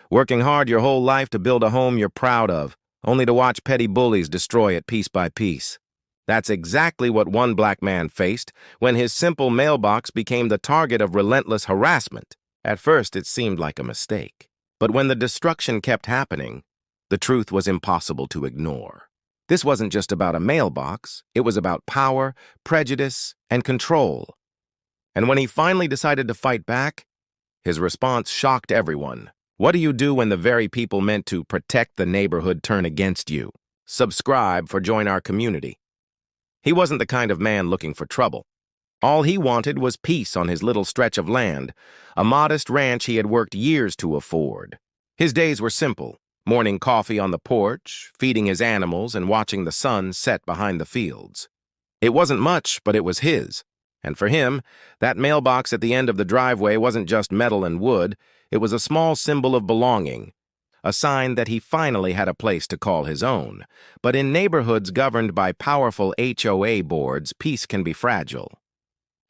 working hard your whole life to build a home you're proud of, only to watch petty bullies destroy it piece by piece. That's exactly what one black man faced when his simple mailbox became the target of relentless harassment. At first, it seemed like a mistake. But when the destruction kept happening, the truth was impossible to ignore. This wasn't just about a mailbox, it was about power, prejudice, and control. And when he finally decided to fight back, his response shocked everyone. What do you do when the very people meant to protect the neighborhood turn against you? Subscribe for Join Our Community. He wasn't the kind of man looking for trouble. All he wanted was peace on his little stretch of land, a modest ranch he had worked years to afford. His days were simple: morning coffee on the porch, feeding his animals, and watching the sun set behind the fields. It wasn't much, but it was his. And for him, that mailbox at the end of the driveway wasn't just metal and wood, it was a small symbol of belonging, a sign that he finally had a place to call his own. But in neighborhoods governed by powerful HOA boards, peace can be fragile.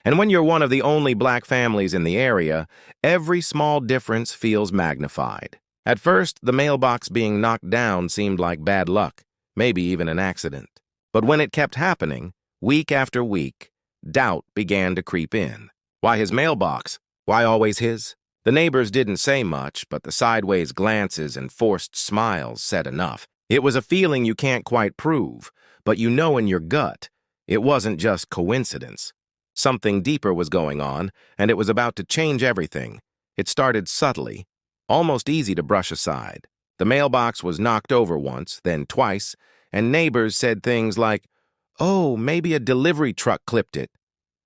And when you're one of the only black families in the area, every small difference feels magnified. At first, the mailbox being knocked down seemed like bad luck, maybe even an accident. But when it kept happening, week after week, doubt began to creep in. Why his mailbox? Why always his? The neighbors didn't say much, but the sideways glances and forced smiles said enough. It was a feeling you can't quite prove, but you know in your gut it wasn't just coincidence. Something deeper was going on, and it was about to change everything. It started subtly, almost easy to brush aside. The mailbox was knocked over once, then twice, and neighbors said things like, "Oh, maybe a delivery truck clipped it."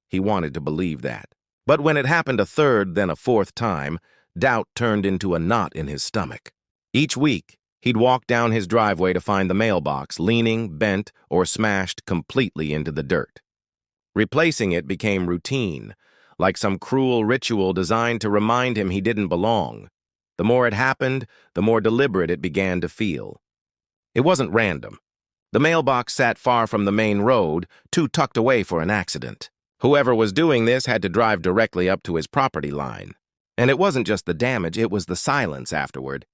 He wanted to believe that. But when it happened a third, then a fourth time, doubt turned into a knot in his stomach. Each week, he'd walk down his driveway to find the mailbox leaning, bent, or smashed completely into the dirt. Replacing it became routine, like some cruel ritual designed to remind him he didn't belong. The more it happened, the more deliberate it began to feel. It wasn't random. The mailbox sat far from the main road, too tucked away for an accident. Whoever was doing this had to drive directly up to his property line. And it wasn't just the damage, it was the silence afterward.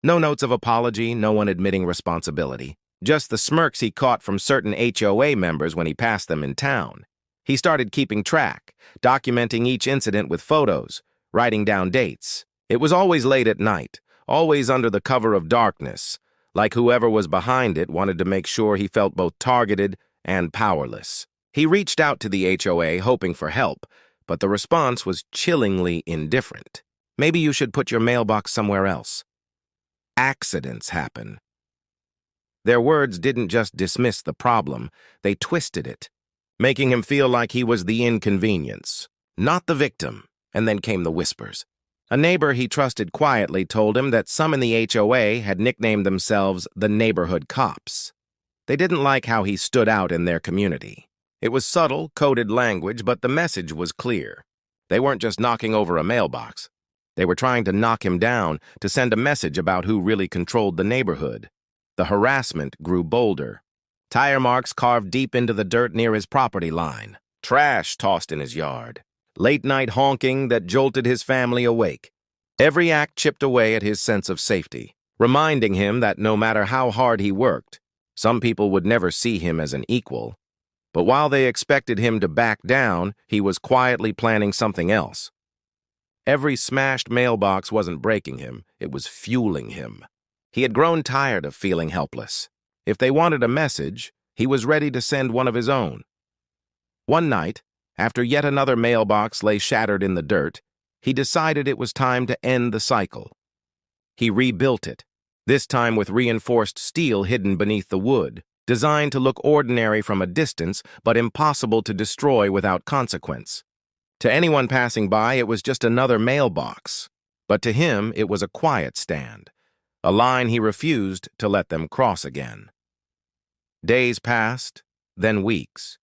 No notes of apology, no one admitting responsibility. Just the smirks he caught from certain HOA members when he passed them in town. He started keeping track, documenting each incident with photos, writing down dates. It was always late at night, always under the cover of darkness, like whoever was behind it wanted to make sure he felt both targeted and powerless. He reached out to the HOA hoping for help, but the response was chillingly indifferent. Maybe you should put your mailbox somewhere else. Accidents happen. Their words didn't just dismiss the problem, they twisted it, making him feel like he was the inconvenience, not the victim. And then came the whispers. A neighbor he trusted quietly told him that some in the HOA had nicknamed themselves the neighborhood cops. They didn't like how he stood out in their community. It was subtle, coded language, but the message was clear. They weren't just knocking over a mailbox. They were trying to knock him down, to send a message about who really controlled the neighborhood. The harassment grew bolder. Tire marks carved deep into the dirt near his property line. Trash tossed in his yard. Late-night honking that jolted his family awake. Every act chipped away at his sense of safety, reminding him that no matter how hard he worked, some people would never see him as an equal. But while they expected him to back down, he was quietly planning something else. Every smashed mailbox wasn't breaking him, it was fueling him. He had grown tired of feeling helpless. If they wanted a message, he was ready to send one of his own. One night, after yet another mailbox lay shattered in the dirt, he decided it was time to end the cycle. He rebuilt it, this time with reinforced steel hidden beneath the wood, designed to look ordinary from a distance, but impossible to destroy without consequence. To anyone passing by, it was just another mailbox. But to him, it was a quiet stand, a line he refused to let them cross again. Days passed, then weeks.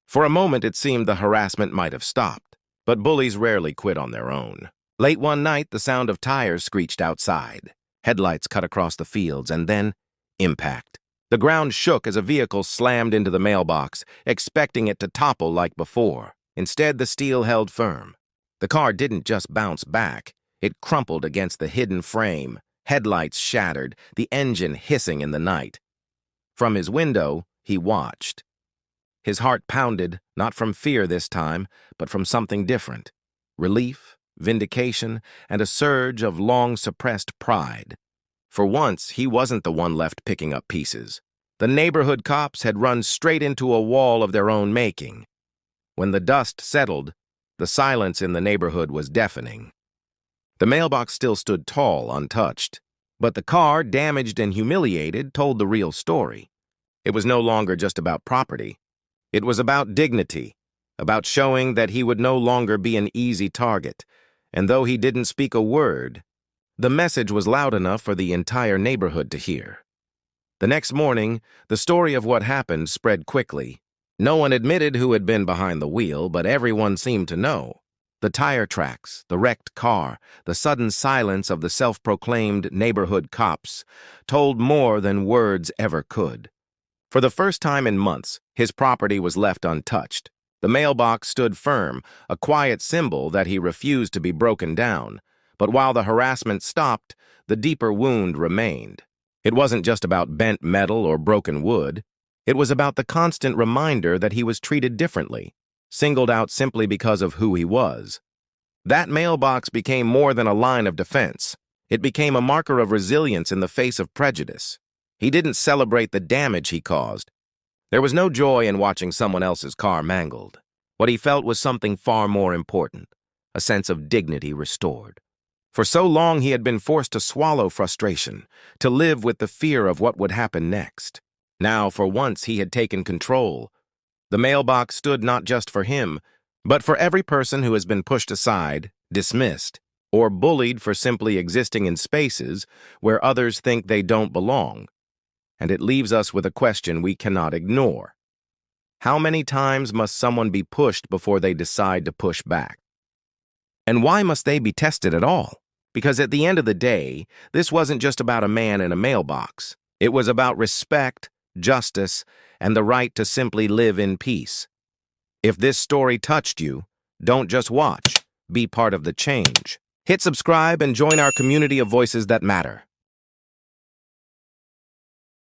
For a moment, it seemed the harassment might have stopped, but bullies rarely quit on their own. Late one night, the sound of tires screeched outside. Headlights cut across the fields, and then impact. The ground shook as a vehicle slammed into the mailbox, expecting it to topple like before. Instead, the steel held firm. The car didn't just bounce back, it crumpled against the hidden frame, headlights shattered, the engine hissing in the night. From his window, he watched. His heart pounded, not from fear this time, but from something different. Relief, vindication, and a surge of long-suppressed pride. For once, he wasn't the one left picking up pieces. The neighborhood cops had run straight into a wall of their own making. When the dust settled, the silence in the neighborhood was deafening. The mailbox still stood tall, untouched. But the car, damaged and humiliated, told the real story. It was no longer just about property. It was about dignity, about showing that he would no longer be an easy target. And though he didn't speak a word, the message was loud enough for the entire neighborhood to hear. The next morning, the story of what happened spread quickly. No one admitted who had been behind the wheel, but everyone seemed to know. The tire tracks, the wrecked car, the sudden silence of the self-proclaimed neighborhood cops told more than words ever could. For the first time in months, his property was left untouched. The mailbox stood firm, a quiet symbol that he refused to be broken down. But while the harassment stopped, the deeper wound remained. It wasn't just about bent metal or broken wood. It was about the constant reminder that he was treated differently, singled out simply because of who he was. That mailbox became more than a line of defense. It became a marker of resilience in the face of prejudice. He didn't celebrate the damage he caused. There was no joy in watching someone else's car mangled. What he felt was something far more important, a sense of dignity restored. For so long he had been forced to swallow frustration, to live with the fear of what would happen next. Now, for once, he had taken control. The mailbox stood not just for him, but for every person who has been pushed aside, dismissed, or bullied for simply existing in spaces where others think they don't belong. And it leaves us with a question we cannot ignore. How many times must someone be pushed before they decide to push back? And why must they be tested at all? Because at the end of the day, this wasn't just about a man in a mailbox. It was about respect, justice, and the right to simply live in peace. If this story touched you, don't just watch, be part of the change. Hit subscribe and join our community of voices that matter.